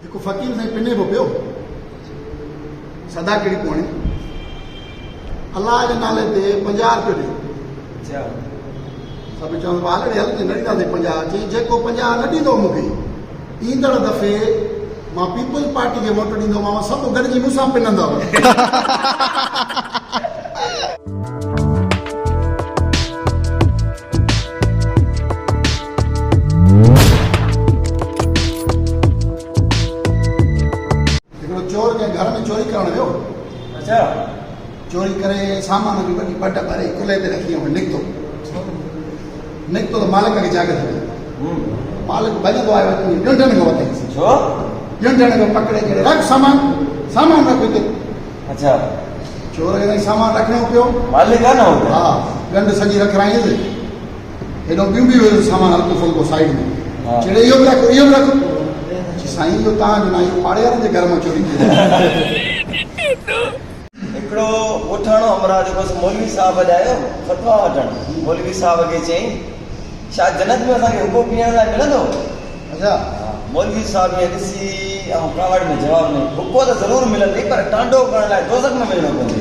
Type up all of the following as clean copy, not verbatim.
एक फ़कीर साईं पिने पियो पियो सदा कहिड़ी कोन्हे अलाह जे नाले ते 50 रुपयो ॾे सभु चवंदो हालड़े हल न ॾींदासीं 50 चई जेको 50 न ॾींदो मूंखे ईंदड़ दफ़े मां पीपल्स पार्टी खे वोट ॾींदोमांव सभु गॾिजी मूंसां पिनंदव चोर के घर में चोरी करण वियो अच्छा चोरी करे सामान बि वॾी पट भरे कुले ते रखी निकितो त मालिक खे जाॻ थी मालिक भॼंदो आहे ॼंढण खां वधाईंसि छो ॼंढण खां पकड़े करे रख सामान रख हिते अच्छा चोर खे सामान रखिणो पियो मालिक आहे न हो हा ॻंढ सॼी रखाईंसि हेॾो ॿियूं बि सामान हल्को फुल्को साइड में चड़े इहो बि रख साईं इहो तव्हांजो न इहो पाड़े वारनि जे घर मां चोरी थी हिकिड़ो उथणो हमरा जेको मौलवी साहब आयो फतवा वठणु मौलवी साहब खे चई छा जन्नत में असांखे हुको पीअण लाइ मिलंदो अच्छा मौलवी साहब खे ॾिसी ऐं कावड़ में जवाब ॾिनो हुको त ज़रूरु मिलंदी पर टांडो करण लाइ दोज़ख में मिलणो पवंदी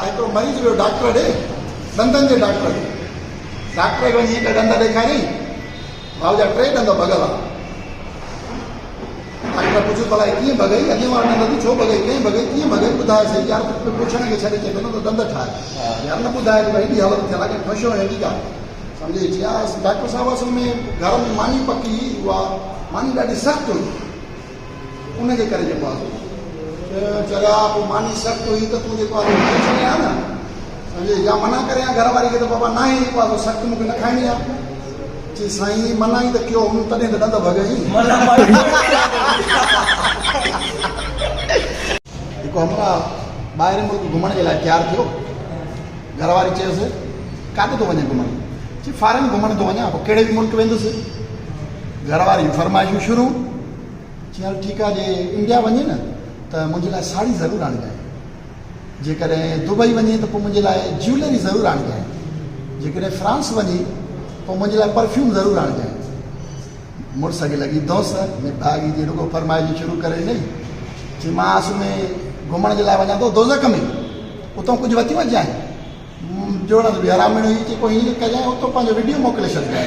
हिकिड़ो मरीज़ वियो डॉक्टर ॾे ॾंदनि जे डॉक्टर खे वञी हिकु ॾंद ॾेखारियईं भाउजा 3 ॾंद भॻल आहे डॉक्टर पुछियो भला कीअं भॻई अॻे वार ॾंद छो भॻई कीअं भॻई कीअं भॻई ॿुधाए सही यार पुछण खे छॾे चए थो न त ॾंद ठाहे यार न ॿुधाए त हेॾी हालत थियल आहे की फसियो हेॾी ॻाल्हि सम्झे अची डॉक्टर साहिब असल में घर में मानी पकी उहा मानी ॾाढी सख़्तु हुई उनजे करे जेको आहे चरिया पोइ मानी सख़्तु हुई त तूं जेको आहे छॾे आहे न सम्झे या मना करे घर वारी खे त बाबा न आहे जेको आहे सख़्तु मूंखे न खाइणी आहे चई साईं मना ई त कयो तॾहिं त ॾंद भॻई हिकु हमरा ॿाहिरि मुल्क घुमण जे लाइ तयारु थियो घरवारी चयोसि काॾे थो वञे घुमण चई फॉरेन घुमण थो वञा पोइ कहिड़े बि मुल्क वेंदुसि घरवारी फरमाइशूं शुरू चई हल ठीकु आहे जे इंडिया वञे न त मुंहिंजे लाइ साड़ी ज़रूरु आणजांइ जेकॾहिं दुबई वञे त पोइ मुंहिंजे लाइ ज्वेलरी ज़रूरु आणजांइ जेकॾहिं फ्रांस वञे पोइ मुंहिंजे लाइ परफ्यूम ज़रूरु आणजांइ मुड़ुस खे लॻी दोस्त में भागी जी रुगो फरमाइश शुरू करे ॾेई चई मां अस में घुमण जे लाइ वञा थो दोज़ख में उतां कुझु वठी वञजांइ जोड़ बि हराम में हुई चई पोइ हीअं कजांइ उतां पंहिंजो वीडियो मोकिले छॾिजांइ